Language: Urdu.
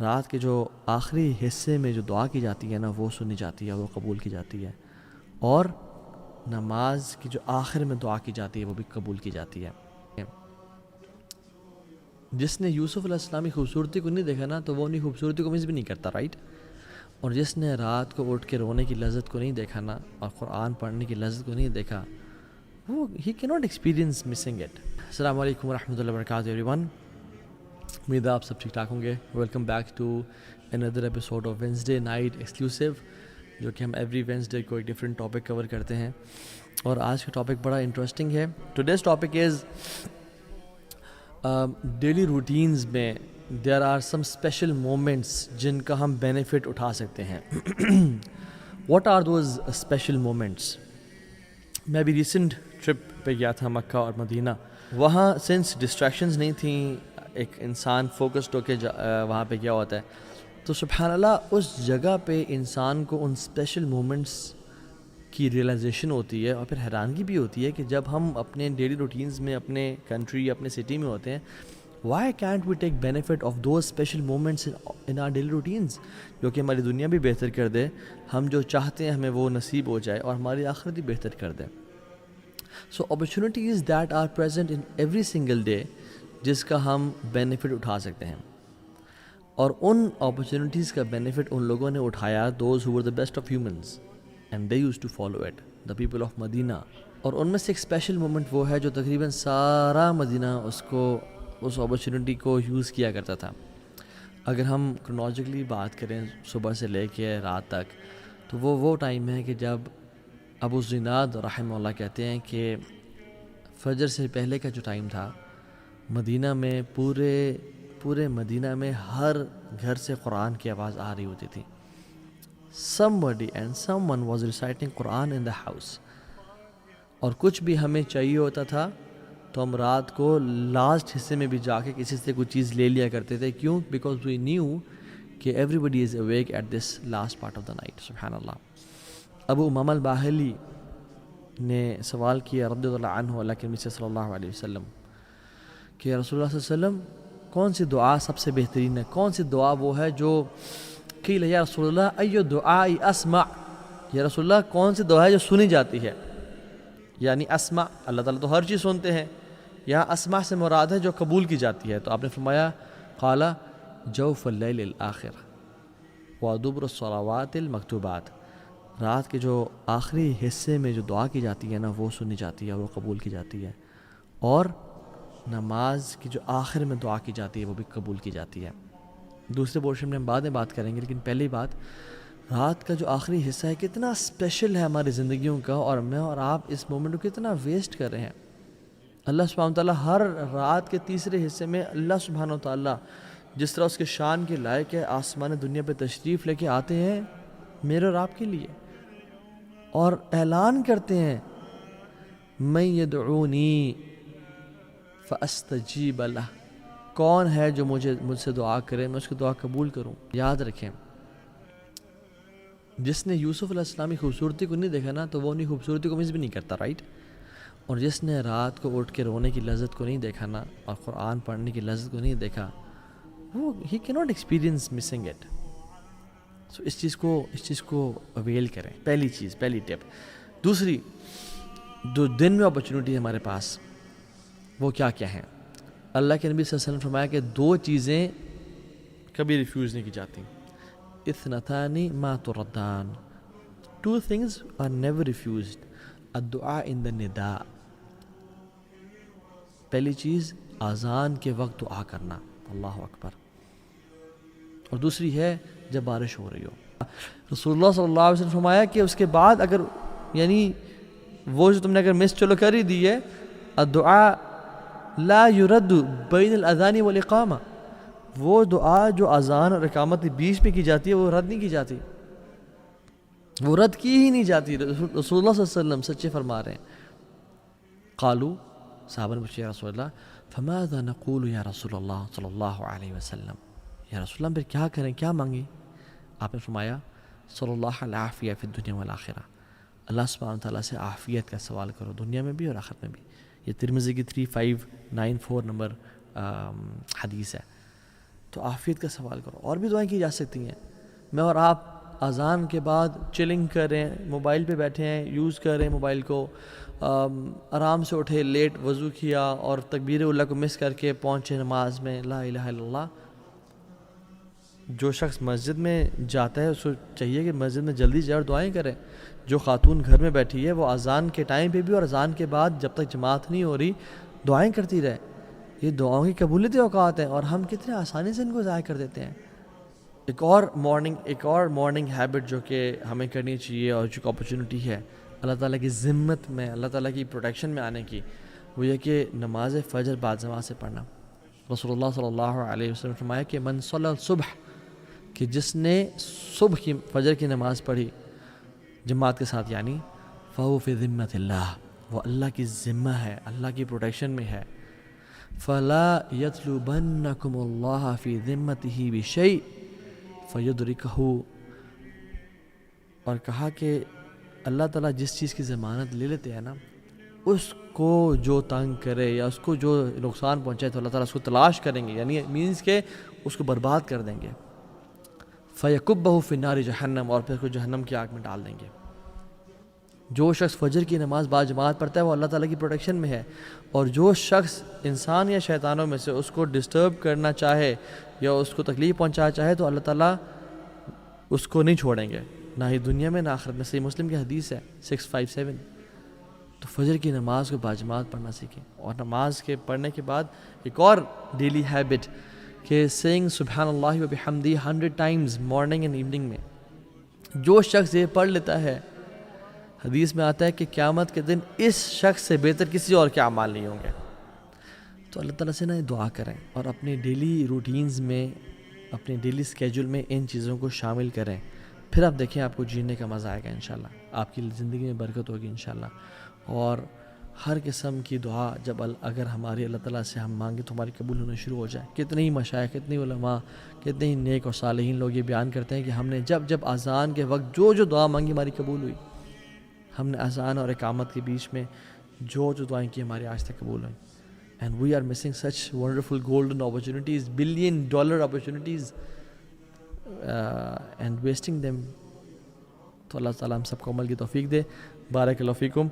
رات کے جو آخری حصے میں جو دعا کی جاتی ہے نا وہ سنی جاتی ہے، وہ قبول کی جاتی ہے، اور نماز کی جو آخر میں دعا کی جاتی ہے وہ بھی قبول کی جاتی ہے۔ جس نے یوسف علیہ السلام کی خوبصورتی کو نہیں دیکھا نا تو وہ انہیں خوبصورتی کو مس بھی نہیں کرتا، رائٹ؟ اور جس نے رات کو اٹھ کے رونے کی لذت کو نہیں دیکھا نا اور قرآن پڑھنے کی لذت کو نہیں دیکھا، وہ ہی کی ناٹ ایکسپیرینس مسنگ اٹ۔ السلام علیکم ورحمۃ اللہ وبرکاتہ ایوری ون، امید ہے آپ سب ٹھیک ٹھاک ہوں گے۔ Welcome back to another episode of Wednesday night exclusive, جو کہ ہم ایوری وینسڈے کوئی ڈفرینٹ ٹاپک کور کرتے ہیں، اور آج کا ٹاپک بڑا انٹرسٹنگ ہے۔ Today's topic is daily routines میں there are some special moments جن کا ہم بینیفٹ اٹھا سکتے ہیں۔ What are those special moments? میں ابھی ریسنٹ ٹرپ پہ گیا تھا مکہ اور مدینہ، وہاں سنس ڈسٹریکشنز نہیں تھیں، ایک انسان فوکسڈ ہو کے وہاں پہ گیا ہوتا ہے، تو سبحان اللہ اس جگہ پہ انسان کو ان اسپیشل مومنٹس کی ریئلائزیشن ہوتی ہے، اور پھر حیرانگی بھی ہوتی ہے کہ جب ہم اپنے ڈیلی روٹینز میں اپنے کنٹری اپنے سٹی میں ہوتے ہیں، why can't we take benefit of those special moments in our daily routines, جو کہ ہماری دنیا بھی بہتر کر دے، ہم جو چاہتے ہیں ہمیں وہ نصیب ہو جائے، اور ہماری آخرت بھی بہتر کر دے۔ So opportunities that are present in every single day جس کا ہم بینیفٹ اٹھا سکتے ہیں، اور ان اپرچونیٹیز کا بینیفٹ ان لوگوں نے اٹھایا، those who were the best of humans and they used to follow it, the people of Medina. اور ان میں سے ایک اسپیشل مومنٹ وہ ہے جو تقریباً سارا مدینہ اس اپرچونیٹی کو یوز کیا کرتا تھا۔ اگر ہم کرونالوجیکلی بات کریں صبح سے لے کے رات تک، تو وہ ٹائم ہے کہ جب ابو زناد رحمہ اللہ کہتے ہیں کہ فجر سے پہلے کا جو ٹائم تھا، مدینہ میں پورے مدینہ میں ہر گھر سے قرآن کی آواز آ رہی ہوتی تھی۔ Somebody and someone was reciting Quran in the house۔ اور کچھ بھی ہمیں چاہیے ہوتا تھا تو ہم رات کو لاسٹ حصے میں بھی جا کے کسی سے کوئی چیز لے لیا کرتے تھے، کیوں؟ بیکاز وی نیو کہ everybody is awake at this last part of the night۔ سبحان اللہ۔ ابو امامہ الباہلی نے سوال کیا رضی اللہ عنہ اللہ کے نبی صلی اللہ علیہ وسلم کہ رسول اللہ صلی اللہ علیہ وسلم کون سی دعا سب سے بہترین ہے؟ کون سی دعا وہ ہے جو قیل یا رسول اللہ ایو دعائی اسمع، یا رسول اللہ کون سی دعا ہے جو سنی جاتی ہے؟ یعنی اسمع، اللہ تعالیٰ تو ہر چیز سنتے ہیں، یہاں اسمع سے مراد ہے جو قبول کی جاتی ہے، تو آپ نے فرمایا قال جوف اللیل الآخر ودبر الصلوات المکتوبات، رات کے جو آخری حصے میں جو دعا کی جاتی ہے نا وہ سنی جاتی ہے، وہ قبول کی جاتی ہے، اور نماز کی جو آخر میں دعا کی جاتی ہے وہ بھی قبول کی جاتی ہے۔ دوسرے پورشن میں ہم بعد میں بات کریں گے، لیکن پہلی بات، رات کا جو آخری حصہ ہے کتنا اسپیشل ہے ہماری زندگیوں کا، اور میں اور آپ اس مومنٹ کو کتنا ویسٹ کر رہے ہیں۔ اللہ سبحانہ وتعالیٰ ہر رات کے تیسرے حصے میں اللہ سبحانہ وتعالیٰ جس طرح اس کے شان کے لائق ہے آسمان دنیا پہ تشریف لے کے آتے ہیں میرے اور آپ کے لیے، اور اعلان کرتے ہیں من یدعونی فاستجیب لہ، کون ہے جو مجھ سے دعا کرے میں اس کی دعا قبول کروں۔ یاد رکھیں، جس نے یوسف علیہ السلام کی خوبصورتی کو نہیں دیکھا نا تو وہ انہیں خوبصورتی کو مس بھی نہیں کرتا، رائٹ؟ اور جس نے رات کو اٹھ کے رونے کی لذت کو نہیں دیکھا نا اور قرآن پڑھنے کی لذت کو نہیں دیکھا، وہ ہی کی ناٹ ایکسپیرینس مسنگ اٹ۔ سو اس چیز کو اویل کریں، پہلی ٹپ۔ دوسری، جو دن میں اپرچونیٹی ہے ہمارے پاس وہ کیا ہیں؟ اللہ کے نبی صلی اللہ علیہ وسلم نے فرمایا کہ دو چیزیں کبھی ریفیوز نہیں کی جاتی، اثنتان ما تردان، two things are never refused، الدعاء in the نداء، پہلی چیز اذان کے وقت دعا کرنا، اللہ اکبر، اور دوسری ہے جب بارش ہو رہی ہو۔ رسول اللہ صلی اللہ علیہ وسلم نے فرمایا کہ اس کے بعد اگر یعنی وہ جو تم نے اگر مس چلو کر ہی دی ہے، الدعاء لا يرد بین الاذان والاقامہ، وہ دعا جو اذان اور اقامت کے بیچ میں کی جاتی ہے وہ رد نہیں کی جاتی، وہ رد کی ہی نہیں جاتی۔ رسول اللہ صلی اللہ علیہ وسلم سچے فرما رہے ہیں۔ قالوا، صحابہ نے پوچھا یا رسول اللہ فماذا نقول یا رسول اللہ صلی اللہ علیہ وسلم، یا رسول اللہ پھر کیا کریں، کیا مانگیں؟ آپ نے فرمایا صلی اللہ العافیہ فی الدنیا والآخرہ، اللہ سبحانہ تعالیٰ سے عافیت کا سوال کرو دنیا میں بھی اور آخرت میں بھی۔ یہ ترمذی کی 3594 نمبر حدیث ہے۔ تو عافیت کا سوال کرو. اور بھی دعائیں کی جا سکتی ہیں. میں اور آپ اذان کے بعد چلنگ کر رہے ہیں, موبائل پہ بیٹھے ہیں, یوز کر رہے ہیں موبائل کو, آرام سے اٹھے, لیٹ وضو کیا اور تکبیر اللہ کو مس کر کے پہنچے نماز میں, لا الہ الا اللہ. جو شخص مسجد میں جاتا ہے اس کو چاہیے کہ مسجد میں جلدی جائے اور دعائیں کرے. جو خاتون گھر میں بیٹھی ہے وہ اذان کے ٹائم پہ بھی اور اذان کے بعد جب تک جماعت نہیں ہو رہی دعائیں کرتی رہے. یہ دعاؤں کی قبولیت اوقات ہیں اور ہم کتنے آسانی سے ان کو ضائع کر دیتے ہیں. ایک اور مارننگ ہیبٹ جو کہ ہمیں کرنی چاہیے اور جو اپرچونٹی ہے اللہ تعالیٰ کی ذمت میں, اللہ تعالیٰ کی پروٹیکشن میں آنے کی, وہ یہ کہ نماز فجر بعد نماز سے پڑھنا. رسول اللہ صلی اللہ علیہ وسلم نے فرمایا کہ من صلی الصبح, کہ جس نے صبح کی فجر کی نماز پڑھی جماعت کے ساتھ, یعنی فہو فی ذمت اللہ, وہ اللہ کی ذمہ ہے, اللہ کی پروٹیکشن میں ہے. فلا یطلبنکم اللہ فی ذمتہ بشیء فیدرکہ, اور کہا کہ اللہ تعالیٰ جس چیز کی ضمانت لے لیتے ہیں نا, اس کو جو تنگ کرے یا اس کو جو نقصان پہنچائے تو اللہ تعالیٰ اس کو تلاش کریں گے, یعنی مینس کہ اس کو برباد کر دیں گے. فیکبہ فی النار جہنم, اور پھر اس کو جہنم کی آگ میں ڈال دیں گے. جو شخص فجر کی نماز با جماعت پڑھتا ہے وہ اللہ تعالیٰ کی پروٹیکشن میں ہے, اور جو شخص انسان یا شیطانوں میں سے اس کو ڈسٹرب کرنا چاہے یا اس کو تکلیف پہنچانا چاہے تو اللہ تعالیٰ اس کو نہیں چھوڑیں گے, نہ ہی دنیا میں نہ آخرت میں. صحیح مسلم کی حدیث ہے 657. تو فجر کی نماز کو با جماعت پڑھنا سیکھیں. اور نماز کے پڑھنے کے بعد ایک اور ڈیلی ہیبٹ کہ سینگ سبحان اللہ و بحمدہ 100 ٹائمز مارننگ اینڈ ایوننگ میں. جو شخص یہ پڑھ لیتا ہے, حدیث میں آتا ہے کہ قیامت کے دن اس شخص سے بہتر کسی اور کے اعمال نہیں ہوں گے. تو اللہ تعالیٰ سے دعا کریں اور اپنے ڈیلی روٹینز میں, اپنے ڈیلی اسکیجول میں ان چیزوں کو شامل کریں. پھر آپ دیکھیں آپ کو جینے کا مزہ آئے گا انشاءاللہ, آپ کی زندگی میں برکت ہوگی انشاءاللہ. اور ہر قسم کی دعا جب اگر ہماری اللہ تعالیٰ سے ہم مانگیں تو ہماری قبول ہونا شروع ہو جائے. کتنے ہی مشائخ, کتنے علماء, کتنے ہی نیک اور صالحین لوگ یہ بیان کرتے ہیں کہ ہم نے جب اذان کے وقت جو دعا مانگی ہماری قبول ہوئی. ہم نے اذان اور اقامت کے بیچ میں جو دعائیں کی ہماری آج تک قبول ہوئیں. And we are missing such wonderful golden opportunities, $1 billion opportunities, and wasting them. تو اللہ تعالیٰ ہم سب کو عمل کی توفیق دے. بارک اللہ فیکم.